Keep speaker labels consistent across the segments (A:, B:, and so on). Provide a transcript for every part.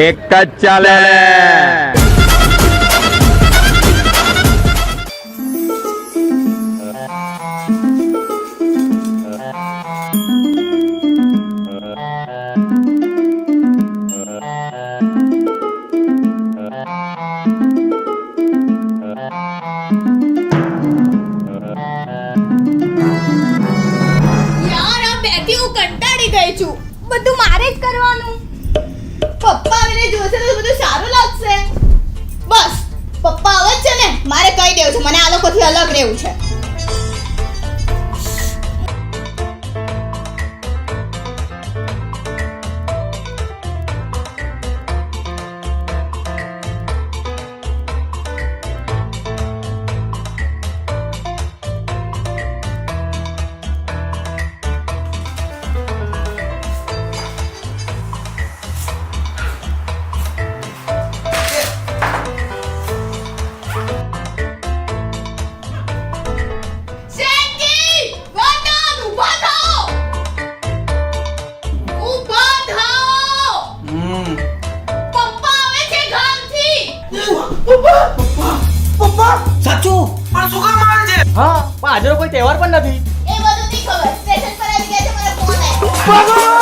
A: એક જ ચાલે.
B: બધું મારે જ કરવાનું. પપ્પા આવીને જોશે તો બધું સારું લાગશે. બસ પપ્પા આવે જ છે ને, મારે કહી દેવું છે મને આ લોકોથી અલગ રહેવું છે.
C: આજે કોઈ તહેવાર પણ નથી.
B: એ બધું નહીં ખબર. સ્ટેશન પર આવી ગયા છે, મને ફોન આવ્યો.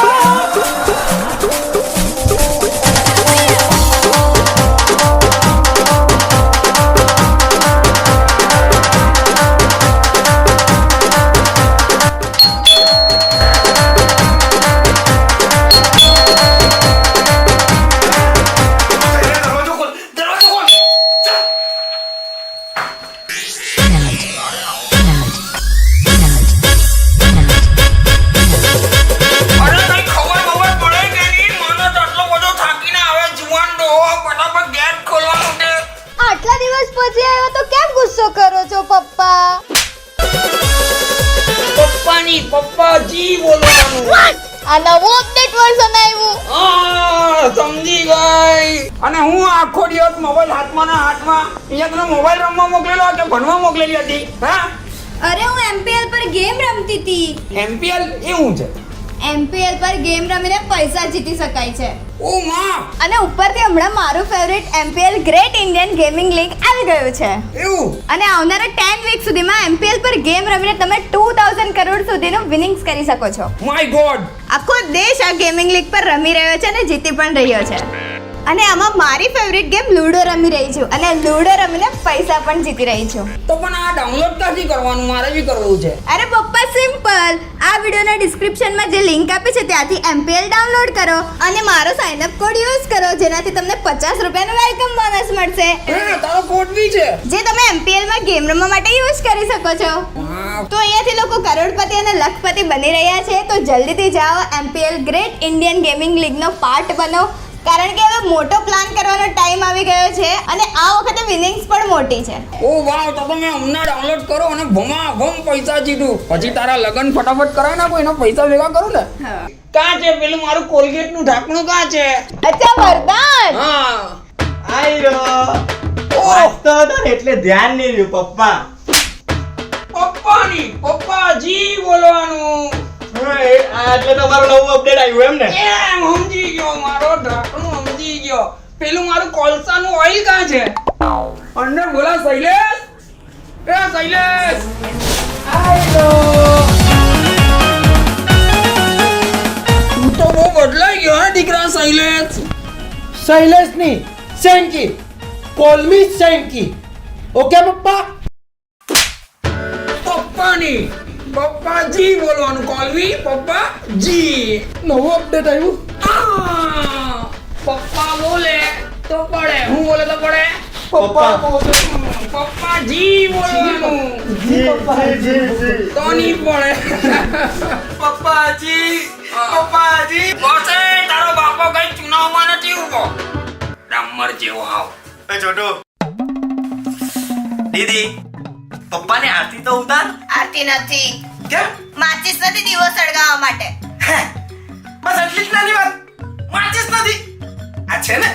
B: આટલા દિવસ પછી આવ્યો તો કેમ ગુસ્સો કરો છો પપ્પા?
C: પપ્પાની પપ્પાજી બોલવાનું.
B: આ નવું અપડેટ વર્ઝન આવ્યું.
C: સમજી ગઈ. અને હું આખો દિવસ મોબાઈલ હાથમાં ને હાથમાં અહીંયા તને મોબાઈલ રમવા મોકલેલો કે ભણવા મોકલેલી હતી? હા,
B: અરે હું MPL પર ગેમ રમતી હતી.
C: MPL એવું છે?
B: MPL પર ગેમ રમીને પૈસા જીતી શકાય છે.
C: ઓ માં.
B: અને ઉપરથી હમણાં મારું favourite MPL great Indian gaming league આવી ગયું છે.
C: એવું?
B: અને આવનારા 10 વીક સુધીમાં MPL પર ગેમ રમીને તમે 2000 કરોડ સુધીનું વિનિંગ્સ કરી શકો છો.
C: My God.
B: આખો દેશ આ ગેમિંગ લીગ પર રમી રહ્યો છે અને જીતી પણ રહ્યો છે. અને આમાં મારી ફેવરિટ ગેમ લૂડો રમી રહી છું અને લૂડો રમીને પૈસા પણ જીતી રહી છું.
C: તો પણ આ ડાઉનલોડ ક્યાંથી કરવાનું? મારે બી કરવું છે.
B: અરે પપ્પા સિમ્પલ, આ વિડિયોના ડિસ્ક્રિપ્શનમાં જે લિંક આપી છે ત્યાંથી MPL ડાઉનલોડ કરો અને મારો સાઇન અપ કોડ યુઝ કરો, જેનાથી તમને 50 રૂપિયાનું વેલકમ બોનસ મળશે.
C: હા, તારો કોડ બી છે
B: જે તમે MPL માં ગેમ રમવા માટે યુઝ કરી શકો છો. તો અહીંયાથી લોકો કરોડપતિ અને લખપતિ બની રહ્યા છે. તો જલ્દીથી જાઓ, MPL ગ્રેટ ઇન્ડિયન ગેમિંગ લીગનો પાર્ટ બનો, કારણ કે હવે મોટો પ્લાન કરવાનો ટાઈમ આવી ગયો છે અને આ વખતે વિનિંગ્સ પણ મોટી છે.
C: ઓ વાવ, તો તમે હમણાં ડાઉનલોડ કરો અને ભમાભમ પૈસા જીતું. પછી તારા લગન ફટાફટ કરાય નાખો, એના પૈસા ભેગા કરો ને. કાં છે પેલું મારું કોલગેટ નું ઢાંકણું? કાં છે?
B: અચ્છા વરદાન.
C: હા,
D: આઈ રહ્યો. વાંચતો હતો ને એટલે ધ્યાન નહીં રહ્યું પપ્પા.
C: પપ્પાની પપ્પાજી બોલવાનું.
D: એટલે તમારું નવું અપડેટ આવ્યું એમ ને?
C: એમ સમજી ગયો, મારો ઢાંકણું સમજી ગયો. પેલું મારું કોલસાનું ઓઇલ કાં છે? અંદર બોલા શૈલેષ. એ શૈલેષ, આયલો. તું તો બહુ બદલાઈ ગયો હે દીકરા શૈલેષ.
E: શૈલેષ ની સેન્કી, કોલ મી સેન્કી. ઓકે પપ્પા?
C: પપ્પાની પપ્પાજી બોલવાનું. કોલવી પપ્પાજી.
E: નવું અપડેટ આવ્યું.
C: પપ્પા બોલે તો પડે, હું બોલે તો પડે.
E: પપ્પા
C: પપ્પાજી બોલવાનું. તો નહીં પડે. પપ્પાજી પપ્પાજી. બોસે, તારો બાપો કઈ ચુનાવમાં નથી ઉભો. ડામર જેવો હાવ.
D: એ છોટુ દીદી, પપ્પાને આરતી તો ઉતાર.
B: આરતી નથી.
D: કેમ?
B: માચિસ નથી દીવો સળગાવવા માટે.
D: બસ એટલી જ નાની વાત. માચિસ નથી. આ છે ને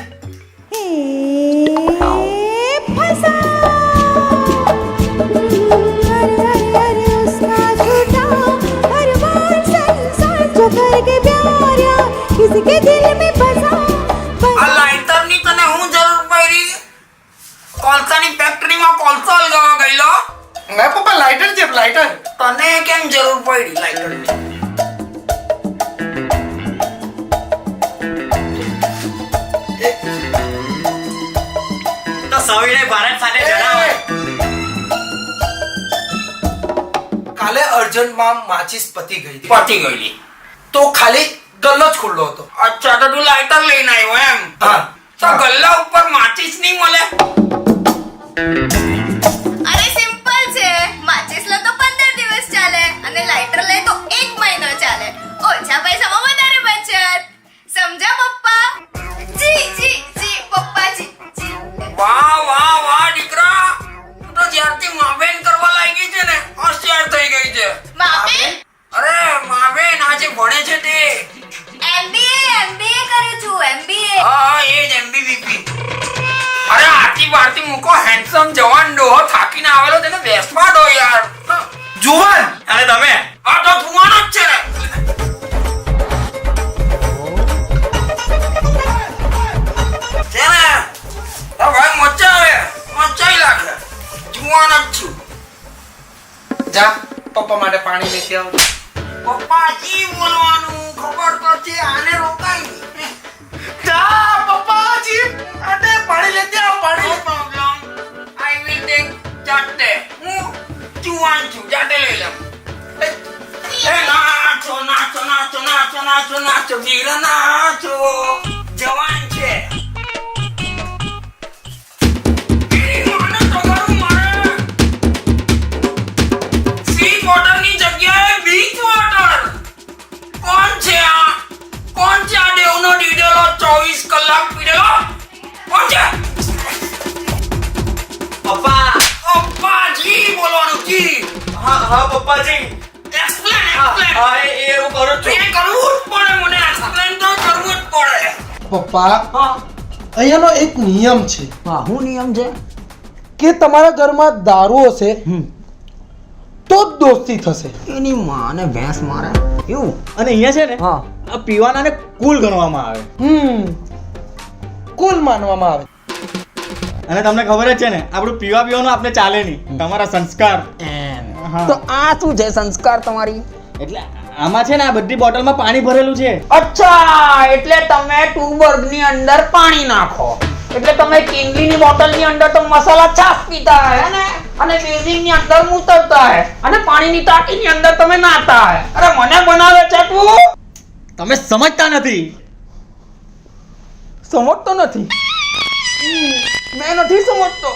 F: किसी के दिल में बसा
C: કોલસાની ફેક્ટરીમાં કોલસો લગાવવા ગયેલો
D: ના પપ્પા લાઇટર છે લાઇટર.
C: તને કેમ જરૂર પડી લાઈટરની?
F: તો સવિનય ભારત સાથે જણાવો.
D: કાલે અર્જન્ટમાં માચીસ પતી ગઈ હતી.
C: પતી ગયેલી.
D: તો ખાલી ગલ્લો જ ખુલ્લો હતો.
C: અચ્છા તો તું લાઈટર લઈને આવ્યો એમ?
D: હા.
C: તો ગલ્લા ઉપર માચીસ નહીં મળે?
B: અરે સિમ્પલ છે, માચિસ લો તો 15 દિવસ ચાલે અને લાઇટર લે તો 1 મહિનો ચાલે. ઓછા પૈસામાં વધારે બચત. સમજા પપ્પા? જી જી જી પપ્પાજી જી.
C: વાહ વાહ વાહ દીકરા, તું તો જ્યારથી માવેન કરવા લાગી છે ને હોશિયાર થઈ ગઈ છે.
B: માપે
C: અરે માવેન આજે ભણે છે તે.
B: MBA કરું છું MBA.
C: હા એ જ એમબીવીપી. અરે આરતી ભારતી મૂકો, હેન્ડસમ જવાન ડોહો થાકીને આવેલો, તેને બેસવા દો યાર.
D: જુવાન.
F: અને તમે
C: આ તો જુવાનો જ છે ને. છે ને તો ભાઈ મજા આવે, મચાઈ લાગે. જુવાન જ છું.
D: જા પપ્પા માટે પાણી લેતી આવ.
C: પપ્પાજી બોલવાનું ખબર તો છે, આને રોકાય નહીં.
D: જા પપ્પાજી માટે પાણી લેતી આવ પાણી.
C: No problem. I will take જાતે. હું જુવાન છું, જાતે લઈ લઉં. એ નાચો નાચો નાચો નાચો નાચો નાચો વીર નાચો, જવાન છે. એની માને તમારું મારે સી વોટરની જગ્યાએ બીચ વોટર. કોણ છે આ? કોણ છે આ દેવનો દીધેલો 24 કલાક પીડેલો? કોણ છે?
F: પપ્પા.
C: પપ્પાજી બોલવાનું જી.
F: હા પપ્પાજી.
C: એક્સપ્લેન
F: હા
C: એક્સપ્લેન.
F: એ હું કરું
C: એ
F: છું.
C: કરવું જ પડે, મને એક્સપ્લેન તો કરવું જ પડે.
E: પપ્પા
F: હા
E: અહીંયાનો એક નિયમ છે
F: હા શું નિયમ છે?
E: કે તમારા ઘરમાં દારૂ હશે તો જ દોસ્તી થશે.
C: એની માને ભેંસ મારે
F: એવું? અને અહીંયા છે ને આ પીવાના ને કુલ ગણવામાં આવે.
E: કુલ માનવામાં આવે.
F: અને તમને ખબર જ છે ને આપણું પીવાનું આપણે ચાલે નહીં, તમારા સંસ્કાર. હા.
C: તો આ શું છે સંસ્કાર તમારી?
F: એટલે આમાં છે ને આ બધી બોટલમાં પાણી ભરેલું છે.
C: અચ્છા, એટલે તમે ટ્યુબર્ગ ની અંદર પાણી નાખો, એટલે તમે કિંગલી ની બોટલ ની અંદર તો મસાલા છાશ પીતા હે ને, અને બેઝિંગ ની અંદર મૂતરતા હે, અને પાણી ની ટાંકી ની અંદર તમે નાતા હે. અરે મને બનાવે છે તું?
F: તમે સમજતા નથી.
C: સમજતો નથી? મેં નથી સમજતો.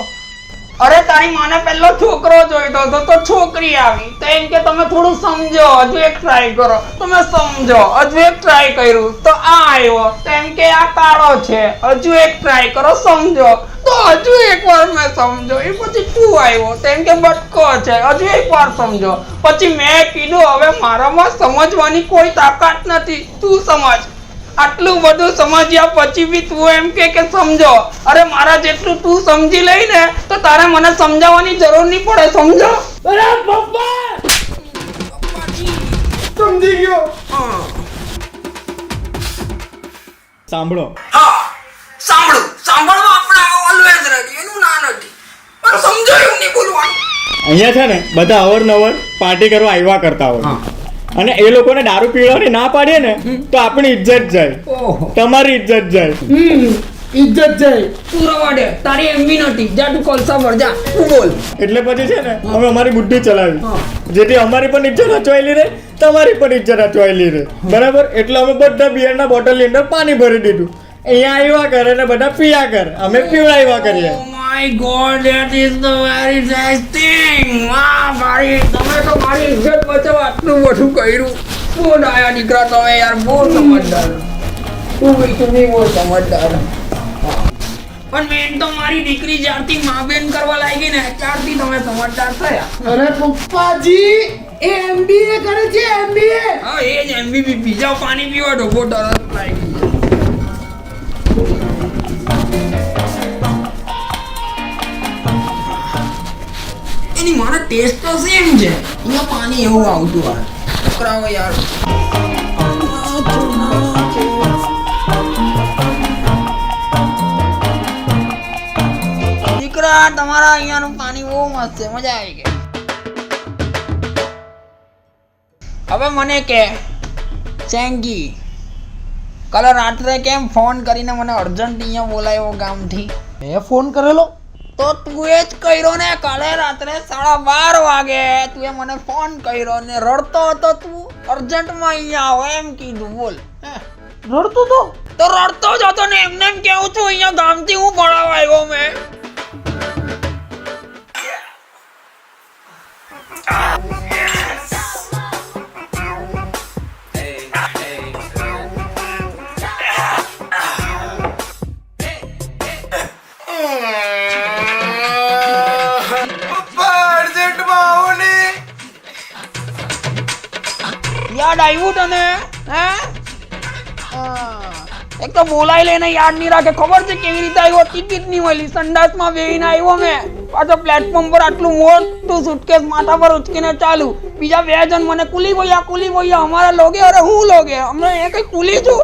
C: અરે તારી માને પહેલો છોકરો જોઈતો હતો તો છોકરી આવી, તો એમ કે તમે થોડું સમજો, હજુ એક ટ્રાય કરો. તમે સમજો, હજુ એક ટ્રાય કર્યું તો આ આવ્યો, તો એમ કે આ કાળો છે, હજુ એક ટ્રાય કરો, સમજો, તો હજુ એક વાર મેં સમજો. એ પછી તું આવ્યો, તો એમ કે બટકો છે, હજુ એક વાર સમજો. પછી મેં કીધું હવે મારામાં સમજવાની કોઈ તાકાત નથી, તું સમજ. આટલું બધું સમજ્યા પછી બી તું એમ કે સમજો. અરે મારા જેટલું તું સમજી લઈ ને તો તારે મને સમજાવવાની જરૂર નહીં પડે, સમજો.
E: અરે પપ્પા સમજી ગયો.
F: સાંભળો,
C: હા સાંભળું, સાંભળવા આપણે ઓલવેઝ રેડી, એનું ના નથી, પણ સમજાયું નહીં બોલવાનું.
F: અહીંયા છે ને બધા અવરનવર પાર્ટી કરવા આવ્યા કરતા હોય, અને એ લોકોને દારૂ પીવાની ના પાડીએ ને તો આપણી ઇજ્જત જાય, તમારી ઇજ્જત જાય.
E: ઇજ્જત જાય.
C: તું રવા દે, તારી એમબી નથી, જા તું કોલસા પર જા, તું બોલ.
F: એટલે પછી છે ને અમે અમારી બુદ્ધિ ચલાવી, જેથી અમારી પણ ઇજ્જત અચવાયેલી રહે, તમારી પણ ઇજ્જત અચવાયેલી રહે. બરાબર? એટલે અમે બધા બિયરના બોટલની અંદર પાણી ભરી દીધું. અહીંયા આવ્યા કરે ને બધા પીયા કરે, અમે પીવડાવ્યા કરીએ.
C: Oh my God, that is the very nice thing. વાહ ભાઈ, તમે તો મારી ઇજ્જત બચાવવા આટલું બધું કર્યું. બહુ ડાયા દીકરા તમે યાર, બહુ સમજદાર. તું બી બહુ સમજદાર. પણ મેન તો મારી દીકરી જ્યારથી માં બેન કરવા લાગી ને ત્યારથી તમે સમજદાર થયા.
E: અરે પપ્પાજી એ MBA કરે છે MBA.
C: હા એ જ એમબીબી. બીજા પાણી પીવા તો બહુ તરસ લાગી. એની મારા ટેસ્ટ તો સેમ છે, અહીંયા પાણી એવું આવતું હોય. છોકરાઓ યાર દીકરા તમારા અહીંયાનું પાણી બહુ મસ્ત છે, મજા આવી ગઈ. હવે મને કે ચેંગી કાલે રાત્રે કેમ ફોન કરીને મને અર્જન્ટ અહીંયા બોલાવ્યો ગામથી?
E: મેં ફોન કરેલો.
C: તો તું એ જ કર્યો ને કાલે રાત્રે 12:30 વાગે તું મને ફોન કર્યો ને રડતો હતો તું અર્જન્ટમાં અહીંયા આવો એમ કીધું. બોલ.
E: રડતો તો
C: રડતો જ હતો ને એમને એમ કેવું છું અહીંયા ગામથી હું ભણાવવા આવ્યો મેં. યાદ આવ્યું તને? હે? એક તો બોલાઈ લઈને યાદ નહીં રાખે. ખબર છે કેવી રીતે આવ્યો? ટિકિટ નહીં મળી, સંડાસમાં બેહીને આવ્યો મેં. પાછો પ્લેટફોર્મ પર આટલું મોટું સુટકેસ માથા પર ઉચકીને ચાલુ. બીજા 2 જણ મને કુલી ભૈયા અમારા લોગે. અરે હું લોગે? અમે એ કઈ કુલી છું?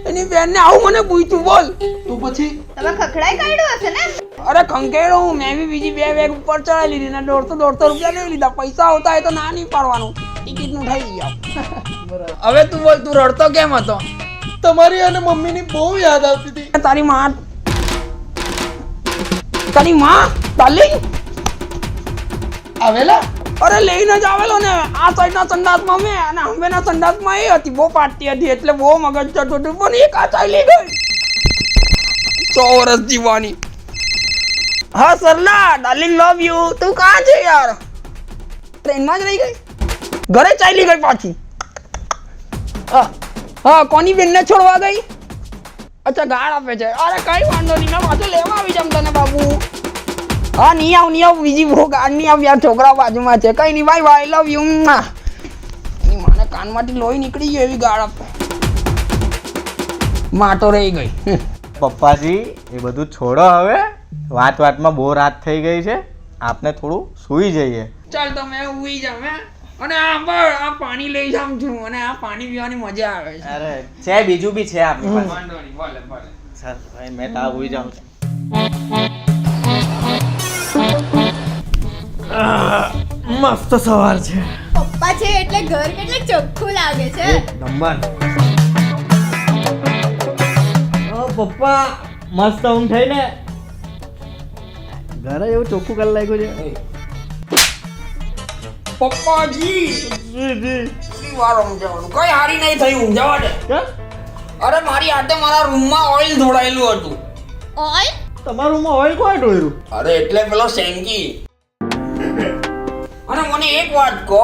C: એની બેનને આવું મને પૂછ્યું. બોલ.
E: તો પછી
B: તમે ખખડાઈ કાઢ્યું હશે ને?
C: અરે ખંખેડો હું. મેં બી બીજી 2 બેગ ઉપર ચડાવી લીધી ને 150 રૂપિયા લઈ લીધા. પૈસા હોતા હોય તો ના નહીં પાડવાનું. ટિકિટ નું થઈ ગયા. હવે તું બોલ, તું રડતો કેમ હતો?
E: તમારી અને મમ્મીની બહુ યાદ આવતી હતી.
C: તારી માં તાલી
E: આવેલા?
C: અરે લઈને જ આવેલો ને. આ સાઈડના સંડાસમાં મેં અને અંબેના સંડાસમાં એ હતી. બહુ પાર્ટી હતી એટલે બહુ મગજ ચડતું હતું. પણ એક આ ચાલી ગઈ. 100 વર્ષ જીવવાની. હા સરલા ડાર્લિંગ લવ યુ. તું કાં છે યાર? ટ્રેનમાં જ રહી ગઈ? ઘરે ચાલી ગઈ પાછી? હા કોની બેનને છોડવા ગઈ? અચ્છા ગાળ આપે છે. અરે કઈ વાંધો નહીં, મેં પાછું લેવા આવી જામ તને બાબુ. હા નહીં આવ બીજી બહુ ગાળ નહીં આવ યાર. છોકરાઓ બાજુમાં છે. કઈ નહીં ભાઈ આઈ લવ યુ. એની માને કાનમાંથી લોહી નીકળી ગયું એવી ગાળ આપે. માટો રહી ગઈ.
A: પપ્પાજી એ બધું છોડો હવે. વાતમાં બહુ રાત થઈ ગઈ છે, આપને થોડું સૂઈ જઈએ.
C: ચાલ તો મેં ઉઈ જામ. અને આ પાણી લઈ જામ છું અને આ પાણી પીવાની મજા આવે છે.
A: અરે છે બીજું બી છે આપની પાસે.
C: વાંધો નહીં, ભલે ભલે.
A: ચાલ ભાઈ મેં તા સૂઈ જાઉં છું. મસ્ત સવાર છે.
B: પપ્પા છે એટલે ઘર કેટલું ચોખ્ખું લાગે છે.
A: નંબર. પપ્પા મસ્ત ઊંઘ થઈ ને. ઘરે એવું ચોખ્ખું કરી લાગ્યું છે.
C: પપ્પાજી કેટલી વાર ઊંઘવાનું? કઈ હારી નહીં થઈ. ઊંઘવા દે. અરે મારી હાથે મારા રૂમમાં ઓઇલ ધોડાયેલું હતું.
B: ઓય
A: તમારા રૂમમાં ઓઇલ કોઈ ઢોળ્યું?
C: અરે એટલે પેલો સેંકી. અને મને એક વાત કહો,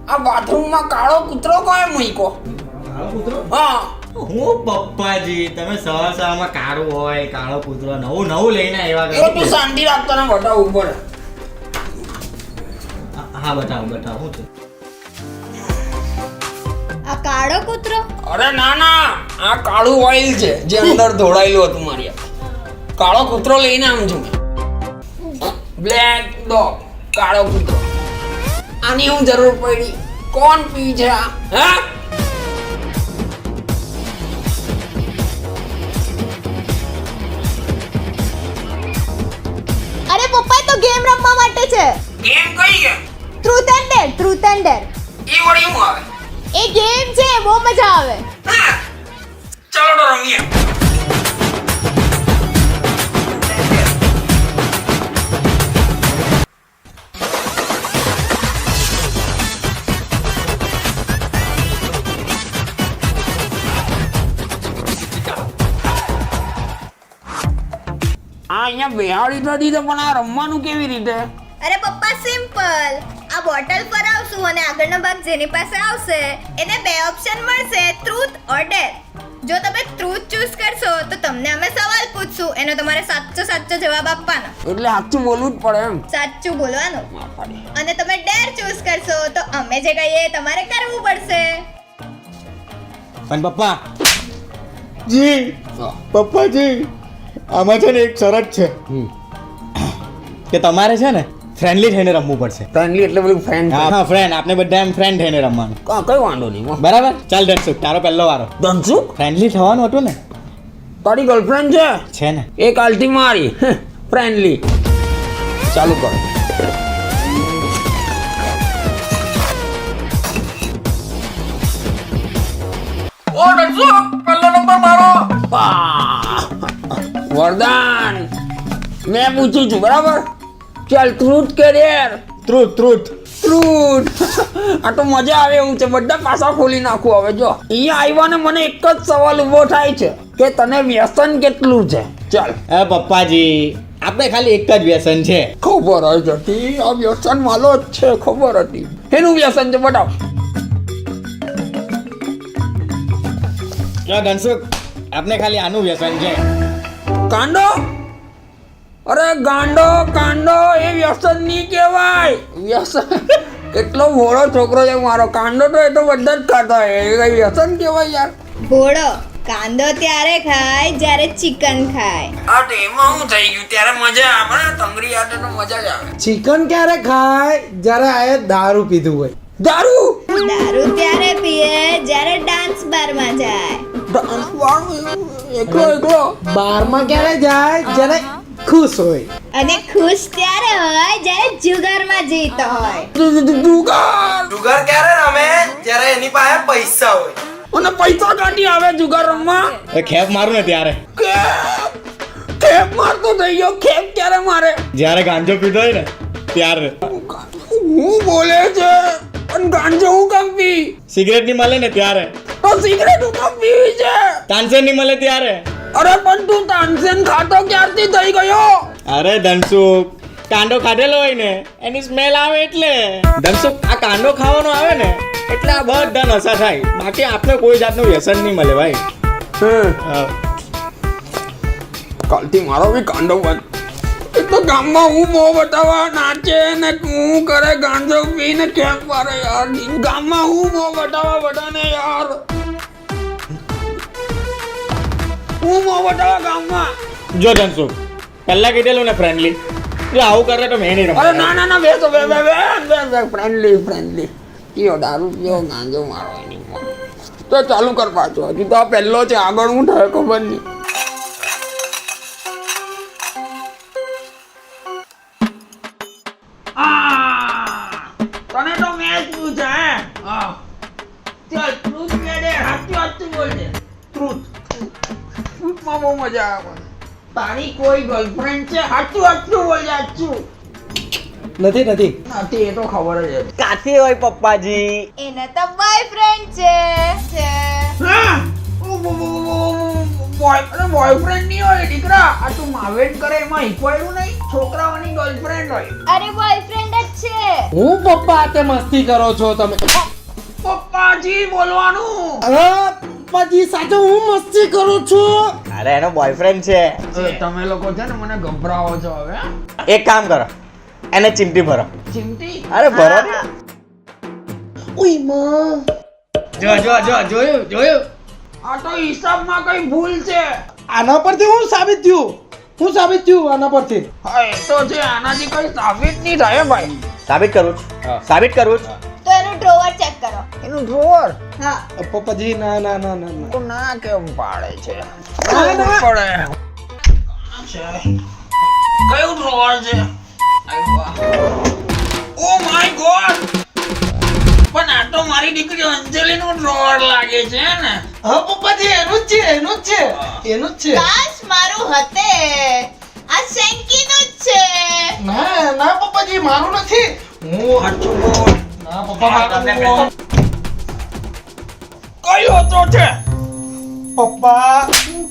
C: આ બાથરૂમમાં કાળો કૂતરો કોએ મૂક્યો? હા
A: હું પપ્પાજી તમે સવારમાં કાળું હોય કાળો કૂતરો નવું લઈને આવ્યા
C: એ તું શાંતિ રાખતો ને બતાવ ઉપર.
A: હા બતાવો શું છે?
B: આ કાળો કૂતરો?
C: અરે ના આ કાળું ઓઇલ છે જે અંદર ધોડાયેલું હતું મારી હાથે. કાળો કૂતરો લઈને આમ છું. બ્લેક ડોગ કાળો કૂતરો. આની હું જરૂર પડી? કોણ પી છે આ? હા
B: અરે પપ્પા એ તો ગેમ રમવા માટે છે.
C: ગેમ કઈ ગેમ?
B: ટ્રુથ એન્ડ ડેર.
C: એ વળી હું આવે?
B: એ ગેમ છે, બહુ મજા આવે.
C: હા ચાલો તો રમીએ. અહીંયા બેહાડી નથી તો પણ આ રમવાનું કેવી રીતે?
B: અરે પપ્પા સિમ્પલ. આ બોટલ પર આવશું અને આગળનો ભાગ જેની પાસે આવશે એને 2 ઓપ્શન મળશે, ટ્રુથ ઓર ડેર. જો તમે ટ્રુથ ચૂઝ કરશો તો તમને અમે સવાલ પૂછશું, એનો તમારે સાચો જવાબ આપવાનો.
C: એટલે સાચું બોલવું જ પડે એમ?
B: સાચું બોલવાનું. અને તમે ડેર ચૂઝ કરશો તો અમે જે કહીએ તમારે કરવું પડશે.
A: પણ પપ્પા
F: જી પપ્પાજી આમાં છે ને એક શરત છે
A: કે તમારે છે ને ફ્રેન્ડલી થઈને રમવું પડશે.
C: ફ્રેન્ડલી એટલે પેલું ફ્રેન્ડ?
A: હા ફ્રેન્ડ, આપણે બધા એમ ફ્રેન્ડ થઈને રમવાનું.
C: કઈ વાંધો નહીં.
A: બરાબર? ચાલ ધનસુખ તારો પહેલો વારો.
C: ધનસુખ
A: ફ્રેન્ડલી થવાનું હતું ને?
C: તારી ગર્લફ્રેન્ડ છે?
A: છે ને.
C: એક આલતી મારી ફ્રેન્ડલી. ચાલુ કરો.
D: ઓ ડરસો પહેલો નંબર મારો.
C: વરદાન મેં પૂછ્યું છું બરાબર. ચાલ ટ્રુથ કે ડેર?
A: Truth
C: truth. આ તો મજા આવે એવું છે. બધા પાસા ખોલી નાખું હવે. જો અહીંયા આવ્યા ને મને એક જ સવાલ ઊભો થાય છે કે તને વ્યસન કેટલું છે. ચાલ.
A: એ પપ્પાજી આપણે ખાલી એક જ વ્યસન છે.
C: ખબર જ હતી આ વ્યસન માલો જ છે. ખબર હતી. એનું વ્યસન છે બતાવ.
A: જો ધનસુખ આપણે ખાલી આનું વ્યસન છે.
C: કાંડો? અરે ગાંડો કાંડો એ વ્યસન નહીં કહેવાય. વ્યસન કેટલો ભોળો છોકરો છે મારો. કાંડો તો એ તો બધા જ ખાતા હોય. એ કઈ વ્યસન કહેવાય યાર?
B: ભોળો કાંદો ત્યારે ખાય જ્યારે ચિકન ખાય.
C: આ તો એમાં શું થઈ ગયું? ત્યારે મજા આવે ને. તંગડી આટે તો મજા જ આવે.
E: ચિકન ક્યારે ખાય? જ્યારે આ દારૂ પીધું હોય.
C: દારૂ?
B: દારૂ ત્યારે પીએ જ્યારે ડાન્સ બારમાં જાય.
C: એકલો એકલો.
E: બારમાં ક્યારે જાય? જ્યારે ખુશ હોય.
B: અને ખુશ ત્યારે હોય જ્યારે જુગારમાં જીતો હોય.
C: જુગાર.
D: જુગાર ક્યારે રમે જ્યારે એની પાસે પૈસા હોય.
C: અને પૈસા કાઢી આવે જુગાર રમવા.
A: એ ખેપ મારું ને ત્યારે.
C: ખેપ મારતો થઈ ગયો. ખેપ ક્યારે મારે?
A: જ્યારે ગાંજો પીધો હોય ને ત્યારે.
C: હું બોલે છે પણ ગાંજો હું કેમ પી?
A: સિગરેટ ની મળે ને ત્યારે.
C: તો સિગરેટ હું કેમ પીવી છે?
A: તાનસેન ની મળે ત્યારે.
C: અરે પણ તું તાનસેન ખાતો ક્યારથી થઈ ગયો?
A: અરે ધનસુખ કાંડો ખાધેલો હોય ને એની સ્મેલ આવે એટલે. ધનસુખ આ કાંડો ખાવાનો આવે ને એટલે આ બધા નશા થાય. બાકી આપણે કોઈ જાતનું વ્યસન નહીં મળે ભાઈ. હા.
C: કાલથી મારો બી કાંડો બંધ. એ તો ગામમાં હું બહુ બતાવવા નાચે ને હું કરે ગાંજો પીને કેમ મારે યાર. ગામમાં હું બહુ બતાવવા બધાને યાર. હું બહુ બતાવવા ગામમાં.
A: જો ધનસુખ પહેલા કીધેલું ને ફ્રેન્ડલી. જો આવું કરે તો મેં નહીં
C: અરે
A: રમતો.
C: ના ના ના બેસો બે ફ્રેન્ડલી ફ્રેન્ડલી. પીઓ દારૂ પીઓ ગાંજો મારો એની માં. તો ચાલુ કર પાછો. હજી તો આ પહેલો છે. આગળ હું થાય ખબર નહીં. તને તો મેચ પૂછે હે? હા. ચાલ ટ્રુથ કે ડેર? સાચું બોલજે. ટ્રુથમાં બહુ મજા આવે. તારી કોઈ ગર્લફ્રેન્ડ છે? સાચું બોલજે. સાચું
E: નથી નથી.
C: નથી. એ તો ખબર જ હતી.
A: કાથી હોય પપ્પાજી.
B: એને તો બોયફ્રેન્ડ છે.
C: બોયફ્રેન્ડ નહીં હોય દીકરા. આ તું માવેટ કરે એમાં ઈક્વાયું નહીં. છોકરાઓની ગર્લફ્રેન્ડ હોય.
B: અરે બોયફ્રેન્ડ જ છે.
E: હું પપ્પા તે મસ્તી કરો છો તમે?
C: પપ્પાજી બોલવાનું.
E: હા પપ્પાજી સાચો હું મસ્તી કરું છું.
A: અરે એનો બોયફ્રેન્ડ છે.
C: તમે લોકો છે ને મને ગભરાવો છો હવે.
A: એક કામ કરો એને ચીમટી ભરો.
C: ચિમટી?
A: અરે ભરો ને.
E: ઉઈ માં.
A: જોયું.
C: આ તો હિસાબમાં કઈ ભૂલ છે.
E: આના પરથી હું સાબિત થયું આના પરથી.
C: હા એ તો છે. આનાથી કઈ સાબિત નહીં થાય ભાઈ.
A: સાબિત કરું છું.
B: તો એનું ડ્રોવર ચેક કરો.
C: એનું ડ્રોવર
B: હા.
E: પપ્પાજી ના ના ના ના ના.
C: તો ના કેમ પાડે છે?
E: ના, ના.
C: પડે છે. કયું ડ્રોવર છે? ઓ માય ગોડ. પણ આ તો મારી દીકરી અંજલિ નું ડ્રોવર લાગે છે ને.
E: હા પપ્પાજી એનું જ છે.
B: કાશ મારું હતે. આ સેન્કીનું જ છે.
E: ના પપ્પાજી મારું નથી.
C: હું સાચું બોલ.
E: ના પપ્પા મારું.
C: કયો તો છે?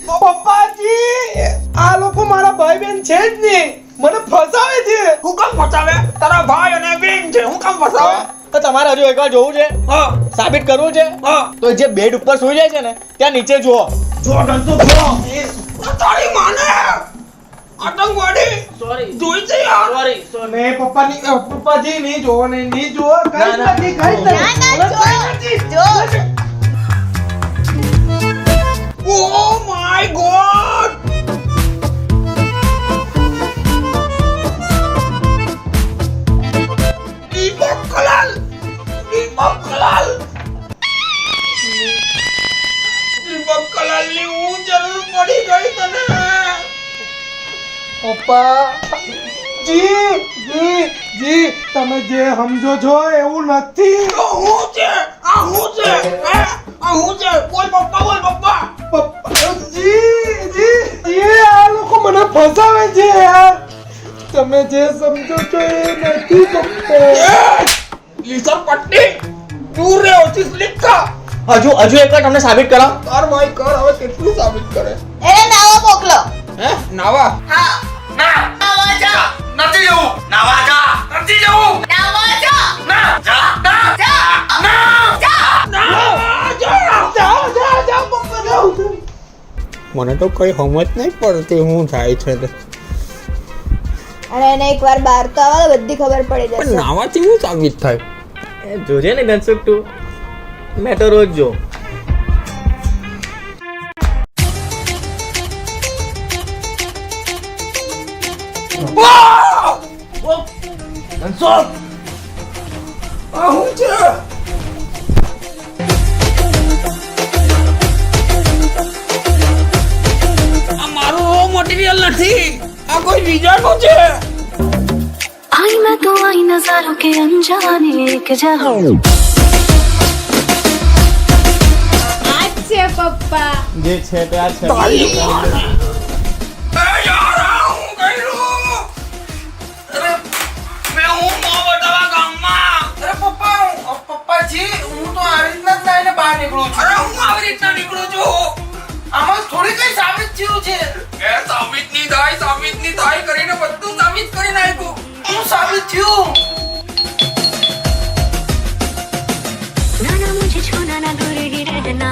E: પપ્પાજી આ લોકો મારા ભાઈ બહેન છે જ નહીં. મને ફસાવે છે.
C: હું કેમ ફસાવે? તારા ભાઈ અને બેન છે. હું કેમ ફસાવે?
A: તો તમારે હજુ એકવાર જોવું છે?
C: હા
A: સાબિત કરવું છે?
C: હા.
A: તો જે બેડ ઉપર સુઈ જાય છે ને ત્યાં નીચે જુઓ.
C: જોડન તો તારી માને આતંકવાદી જોઈ છે યાર.
E: મેં પપ્પાજી નહીં જોવો નહીં જોવો. કઈ જ નથી.
B: જો.
C: Oh my god. Deepak Kalal ની હું જરૂર પડી ગઈ તને.
E: પપ્પા જી તમે જે સમજો છો એવું નથી.
C: હું છે બોલ પપ્પા
E: જી આ લોકો મને ફસાવે છે યાર. તમે જે સમજો છો એ નથી પપ્પા.
C: લીસર પટ્ટી દૂર રે ઓછી લીખા
A: હજુ એકવાર તમને સાબિત કરાવ.
C: કર ભાઈ કર હવે કેટલું સાબિત કરે
B: એને નાવા મોકલો.
C: હે નાવા
D: ના નાવા જા નથી જવું નાવા જા નથી જવું
B: નાવા જા.
D: ના જા ના
B: જા.
D: ના
C: મને તો કઈ સમજ નહીં પડતી હું થાય છે તે.
B: અને એને એકવાર બહાર તો આવે તો બધી ખબર પડી
C: પણ
B: જશે.
C: નાવાથી શું સાબિત થાય?
A: જોજે ને ધનસુખ તું, મેં તો રોજ જો.
C: ધનસુખ આ હું છે? આ મારું રો મટીરિયલ નથી, આ કોઈ બીજાનું છે.
G: आई मैं तो आई नजारों के अनजाने एक जहां
B: આ જ છે પપ્પા.
A: જે છે તે આ છે.
C: તારી માને. એ યાર આ હું કર્યું?
D: અરે મેં હું મોં બતાવવા ગામમાં અરે પપ્પાજી હું તો આવી રીતના જ લઈને બહાર નીકળું છું
C: અરે હું આવી રીતના નીકળું છું.
D: આમાં થોડી કઈ સાબિત થયું છે
C: એ સાબિત નહીં થાય કરીને બધું સાબિત કરી નાખ્યું.
D: શું સાબિત થયું
G: ना ना मुझे छूना ना दूर ही रहना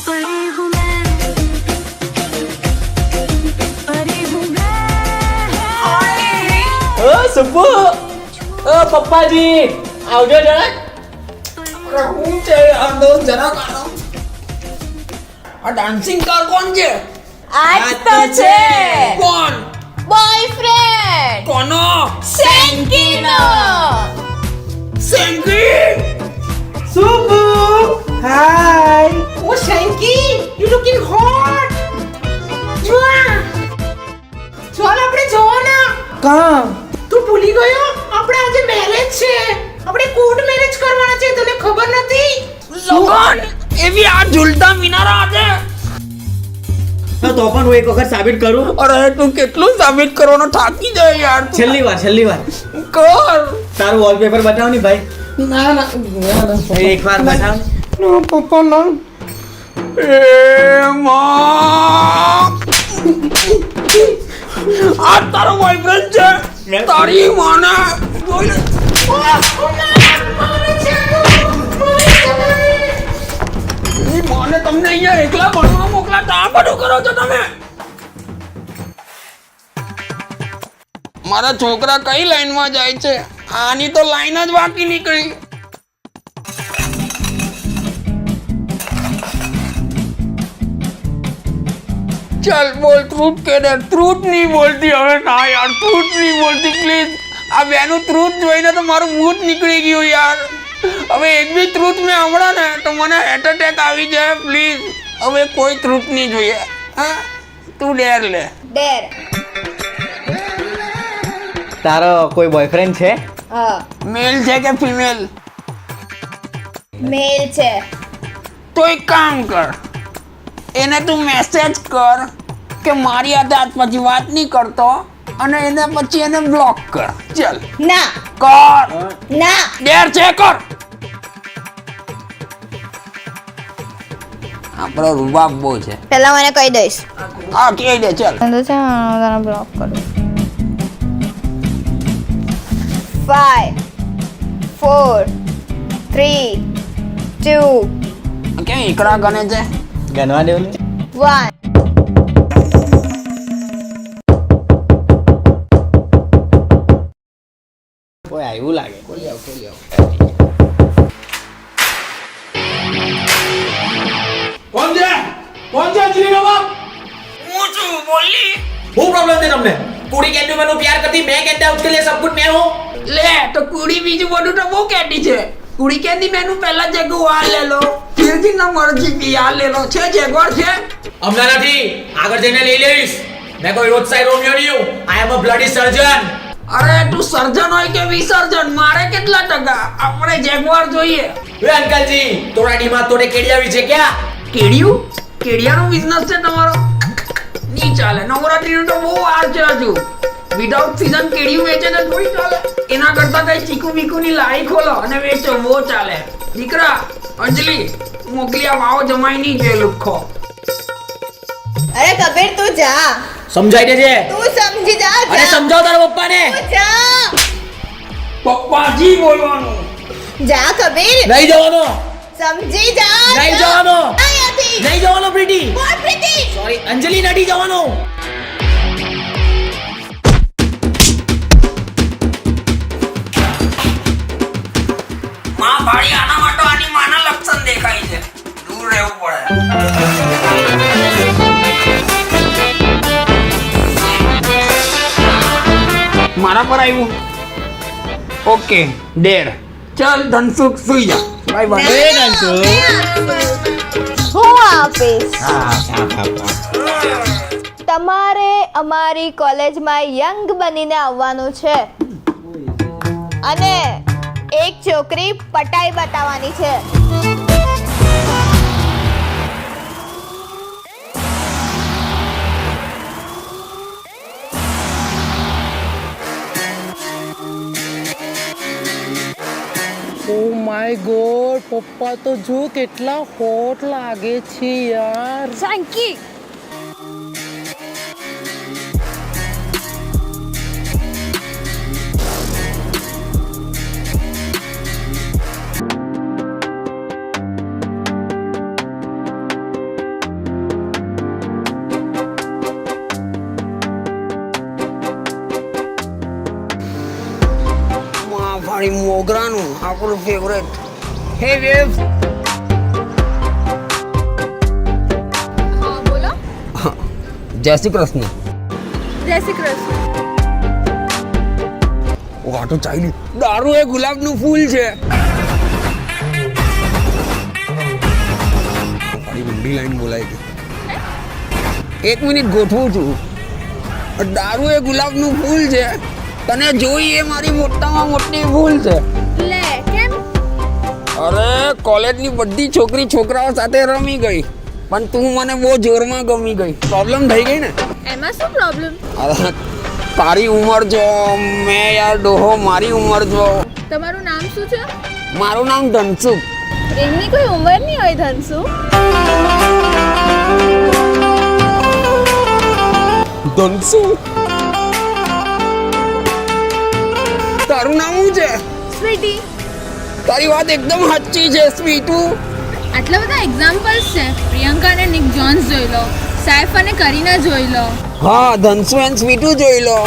G: परे हूँ मैं
A: ઓ સુબ્બુ, ઓ પપ્પાજી આવજો જરાક.
C: અરે હું છે આ દોસ્ત જરાક આનો. આ ડાન્સિંગ સ્ટાર કોણ છે?
B: આ જ તો છે
C: કોણ?
B: બોયફ્રેન્ડ
C: કોનો?
B: સેન્કીનો.
C: સેંકી.
E: સુબુ હાય.
C: ઓ સેંકી યુ લુકિંગ હોટ.
H: ચાલ આપણે જોવાના.
E: કા
H: તું ભૂલી ગયો આપણે આજે મેરેજ છે, આપણે કોર્ટ મેરેજ કરવાના છે, તને ખબર નથી?
C: લગન એવી આ ઝૂલતા મિનારા આજે.
A: તો પણ હું એક વખત સાબિત કરું.
C: અરે તું કેટલું સાબિત કરવાનો થાકી જાય યાર તું.
A: છેલ્લી વાર
C: કર.
A: તારું વોલપેપર બતાવ ને ભાઈ.
C: ના
A: એકવાર બતાવ.
E: પપ્પા ના.
C: એ માં આ તારો બોયફ્રેન્ડ છે? તારી માને જોઈ લે. એ માને તમને અહીંયા એકલા ભણવા મોકલાતા આ બધું કરો છો તમે? મારા છોકરા કઈ લાઈનમાં જાય છે? આની તો લાઈન જ બાકી નીકળી. चल बोल ट्रूथ के दे. ट्रूथ नहीं बोलती હવે ના યાર, ટ્રૂથ નહીં બોલતી પ્લીઝ. આ બેનું ટ્રૂથ જોઈને તો મારું મૂડ નીકળી ગયું યાર. હવે એક બી ટ્રૂથ મેં હમણાં ને તો મને હાર્ટ એટેક આવી જાય પ્લીઝ. હવે કોઈ ટ્રૂથ નહીં જોઈએ. હા તું ડેર લે.
B: ડેર.
A: તારો કોઈ બોયફ્રેન્ડ છે?
B: હા
C: મેલ છે કે ફિમેલ?
B: મેલ છે.
C: તો એક કામ કર, એને તું મેસેજ કર કે મારી હાથે આજ પછી વાત નહીં કરતો અને એને પછી એને બ્લોક કર. ચલ
B: ના
C: કર.
B: ના
C: ડેર છે કર. આપણો રૂબાબ બહુ છે.
B: પહેલા મને કહી દઈશ.
C: હા કહી દે ચલ.
B: તો છે તને બ્લોક કરું. 5 4 3 2
C: કેમ એકડા ગણે છે?
A: ગણવા દેવું ને.
B: 1.
A: કોઈ આવ્યું લાગે.
F: કોણ છે અંજલિનો બાપ?
C: હું છું બોલી.
A: શું પ્રોબ્લેમ છે તમને? કુડી કેન્ડુ મેનુ પ્યાર કરતી मैं कहता हूं उसके लिए सब कुछ मैं हूं.
C: લે તો કુડી બીજું બધું તો બહુ કેટી છે. કુડી કેન્ડી મેનુ પહેલા જગ્ગુ આ લે લો, ફિરથી ના મરજી કી આ લે લો. છે જેગવાર છે?
A: હમણાં નથી, આગળ જઈને લઈ લઈશ. मैं कोई रोड साइड रोमियो नहीं हूं. I am a bloody surgeon.
C: અરે તું સર્જન હોય કે વિસર્જન, મારે કેટલા ટકા? આપણે જેગવાર જોઈએ.
D: वे अंकल जी तोड़ा डी में तोड़े केड़िया भी છે क्या?
C: કેડિયું? કેડિયાનો બિઝનેસ છે તમારો? નહીં ચાલે. નવરાત્રીનો તો બહુ વાર છે હજુ. વિધાઉટ સીઝન કેડિયું વેચે તો થોડી ચાલે. એના કરતા કઈ ચીકુ બીકુની લારી ખોલો અને વેચો, બહુ ચાલે. દીકરા અંજલિ મોકલી આ વાવો જમાઈ નહીં છે લુખો.
B: અરે કબીર તું જા,
D: समझाई दे जे
B: તું સમજી જા.
D: अरे समझाओ तारे पप्पा ने
B: તું જા,
C: પપ્પાજી બોલવાનું.
B: જા કબીર,
D: नहीं जवानो
B: સમજી જા.
D: નહીં જવાનો.
B: અહીંયાથી.
D: नहीं जवानो प्रीति
B: બોલ પ્રીતિ.
D: सॉरी अंजलि नहीं जवानो
C: માં ભાડી આના માટે આની માના લક્ષણ દેખાય છે. દૂર રહેવું પડે. મારા પર આવ્યું. ઓકે ડેર. ચાલ ધનસુખ સુઈ જા. Bye bye.
B: હું આપીશ. તમારે અમારી કોલેજમાં યંગ બનીને આવવાનું છે અને એક છોકરી પટાઈ બતાવવાની છે.
H: ઓ માય ગોડ, પપ્પા તો જો કેટલા હોટ લાગે છે યાર.
B: જાનકી,
C: માં ભાડી મોગરાનું આપણું ફેવરેટ. હે વેવ.
B: હા બોલો.
C: જય શ્રી કૃષ્ણ.
B: જય શ્રી કૃષ્ણ.
C: વાટો ચાલી. દારૂ એ ગુલાબનું ફૂલ છે. મારી ઊંડી લાઈન બોલાઈ ગઈ. 1 મિનિટ ગોઠવું છું. દારૂ એ ગુલાબનું ફૂલ છે. તને જોઈ એ મારી મોટામાં મોટી ભૂલ છે.
B: લે કેમ?
C: અરે કોલેજની બધી છોકરી છોકરાઓ સાથે રમી ગઈ, પણ તું મને બહુ જોરમાં ગમી ગઈ. પ્રોબ્લેમ થઈ ગઈ ને?
B: એમાં શું પ્રોબ્લેમ?
C: અરે તારી ઉંમર જો, મેં યાર ડોહો મારી ઉંમર જો.
B: તમારું નામ શું છે?
C: મારું નામ ધનસુખ.
B: એમની કોઈ ઉંમર નહીં હોય ધનસુ.
C: ધનસુખ? તારું નામ શું છે?
B: સ્વીટી.
C: તારી વાત એકદમ સાચી છે સ્વીટુ.
I: આટલા બધા એક્ઝામ્પલ્સ છે. પ્રિયંકા અને નિક જોન્સ જોઈ લો, સૈફ અને કરીના જોઈ લો.
C: હા, ધનસુ એન્ડ સ્વીટુ જોઈ લો.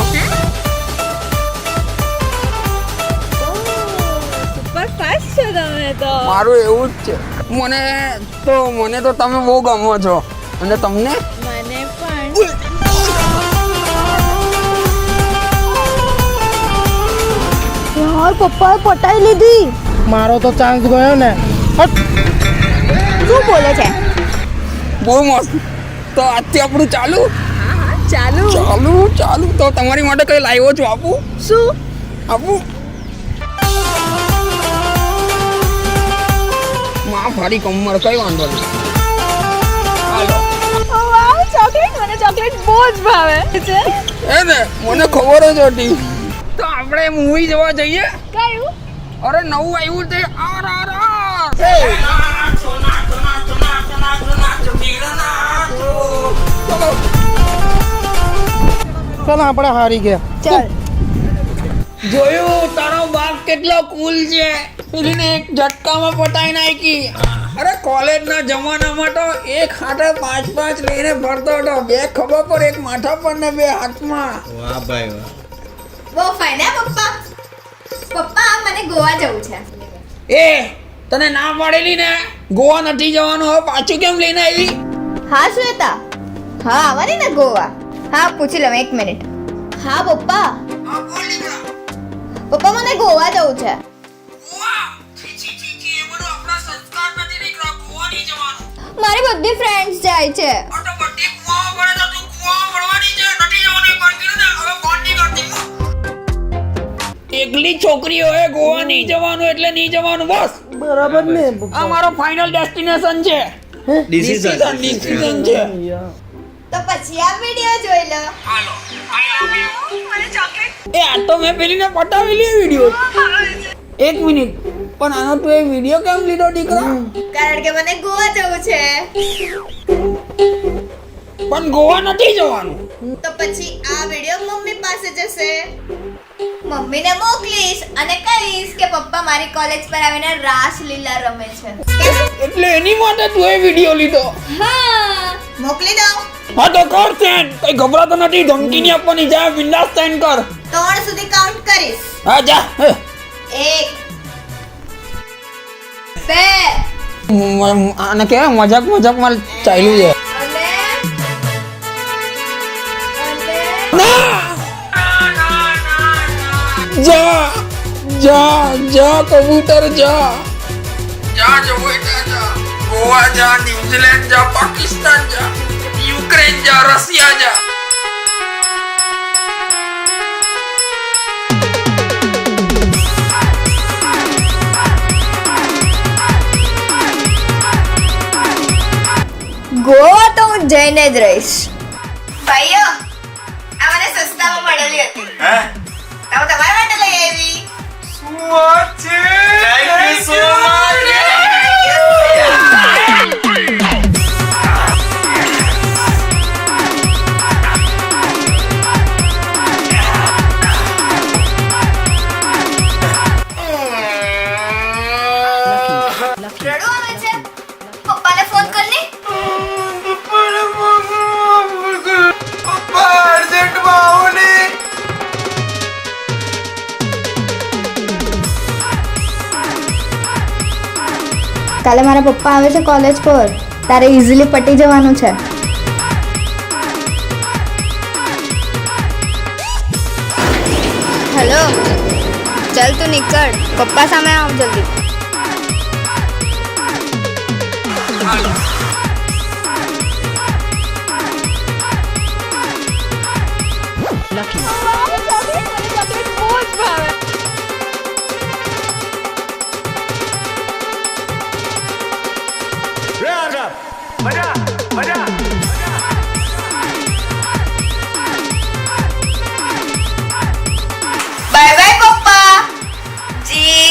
I: સુપર ફાસ્ટ છો તમે તો.
C: મારું એવું જ છે. મને તો તમે બહુ ગમો છો. અને તમને?
I: મને પણ.
B: યાર પપ્પાએ પટાઈ લીધી.
H: મારો તો ચાન્સ ગયો ને.
B: શું બોલે છે?
C: બહુ મસ્ત. તો આજથી આપણું ચાલુ.
B: ચાલુ.
C: ચાલુ. તો તમારી માટે કઈ લાવ્યો છું, આપું?
B: શું?
C: આપું? માં ફાડી કમર, કઈ વાંધો નહીં. હાલો.
B: વાવ, ચોકલેટ. મને ચોકલેટ બહુ જ ભાવે છે.
C: એ ને મને ખબર જ હતી. તો આપણે મૂવી જોવા જઈએ.
B: કયું?
C: અરે નવું આવ્યું તે RRR.
H: ચાલ આપણે હારી ગયા.
B: ચાલ.
C: જોયું તારો બાપ કેટલો કુલ છે. પેલીને એક ઝટકામાં પટાઈ નાખી. અરે કોલેજના જમાનામાં તો એક હાથે 5-5 લઈને ફરતો હતો. 2 ખભા પર, એક માથા પર ને 2 હાથમાં.
A: વાહ ભાઈ વાહ.
B: બહુ ફાઇન હે પપ્પા. પપ્પા મને ગોવા જવું છે.
C: એ તને ના પાડેલી ને ગોવા નથી જવાનું, હવે પાછું કેમ લઈને આવી?
B: હા શ્વેતા. હા આવવાની ને ગોવા. હા પૂછી લઉં, 1 મિનિટ. હા પપ્પા.
C: હા બોલ દીકરા.
B: પપ્પા મને ગોવા જવું છે.
C: ગોવા? છી, એ બધું આપણા સંસ્કાર નથી દીકરા. ગોવા નહીં જવાનું.
B: મારી બધી ફ્રેન્ડ્સ જાય છે.
C: આ તો બધી કુવાઓ પડે તો તું કુવાઓ પડવાની છે. નથી જવાનું, એક વાર કીધું ને, હવે ફોન નહીં કરતી. પેલી છોકરીઓએ ગોવા નહીં જવાનું એટલે નહીં જવાનું બસ.
H: બરાબર ને
C: આ મારો ફાઇનલ ડેસ્ટિનેશન છે. ડિસિઝન છે.
B: તો પછી આ વિડીયો જોઈ લો.
C: એ આ તો મેં પેલીને પટાવેલી વિડીયો. એક મિનિટ, પણ આનો તું એ વિડીયો કેમ લીધો દીકરા?
B: કારણ કે મને ગોવા જવું છે.
C: પણ ગોવા નથી જવાનું.
B: તો પછી આ વિડીયો મમ્મી પાસે જશે. મમ્મીને મોકલીશ અને કહીશ કે પપ્પા મારી કોલેજ પર આવીને રાસલીલા રમે છે.
C: એટલે એની માટે તું એ વિડીયો લીધો?
B: હા, મોકલી દઉં.
C: હા તો કર સેન્ડ. કઈ ગભરાતો નથી, ધમકી નહીં આપવાની. જા બિંદાસ સેન્ડ કર.
B: 3 સુધી કાઉન્ટ કરીશ.
C: હા જા.
B: 1 2
C: આને કેવાય મજાકમાં ચાલ્યું છે. જા જા જા કબૂતર જા. જા જો બેટા જા. ગોવા જા, ન્યુઝીલેન્ડ જા, પાકિસ્તાન જા, યુક્રેન જા, રશિયા જા.
B: ગોવા તો હું જઈને જ રહીશ. ભાઈઓ, આ મને સસ્તામાં મળેલી હતી. તો હું તમારા માટે લઈ આવી. રડવું આવે છે? પપ્પાને ફોન કર ને. કાલે મારા પપ્પા આવે છે કોલેજ પર. તારે ઇઝીલી પટી જવાનું છે. હેલો, ચાલ તું નીકળ. પપ્પા સામે આવ જલ્દી. બાય બાય પપ્પા જી.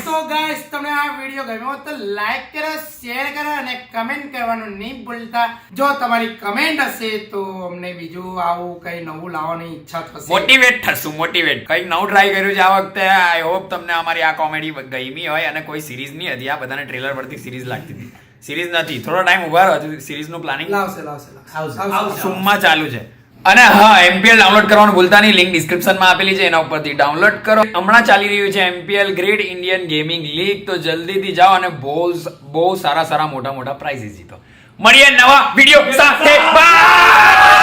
H: તો ગાઈસ, તમને આ વિડીયો ગમ્યો તો લાઈક કરો, શેર કરો અને કમેન્ટ કરવાનું નહીં ભૂલતા. જો તમારી કમેન્ટ હશે તો અમને બીજું આવું કઈ નવું લાવવાની ઈચ્છા થશે.
J: મોટિવેટ થશું, મોટિવેટ કંઈક નવું ટ્રાય કર્યું છે આ વખતે. આઈ હોપ તમને અમારી આ કોમેડી ગમી હોય. અને કોઈ સિરીઝ નહીં હતી, આ બધાને ટ્રેલર પરથી સિરીઝ લાગતી હતી. સિરીઝ નથી, થોડો ટાઈમ ઉભા રહો, સિરીઝનું પ્લાનિંગ સોમમાં ચાલુ છે. અને હા, MPL ડાઉનલોડ કરવાનું ભૂલતા નહીં. લિંક ડિસ્ક્રિપ્શનમાં આપેલી છે, એના ઉપરથી ડાઉનલોડ કરો. હમણાં ચાલી રહ્યું છે MPL great Indian gaming league. તો જલ્દીથી જાઓ અને બહુ સારા મોટા પ્રાઇઝીસ જીતો. મળીએ નવા વિડીયો સાથે. બાય.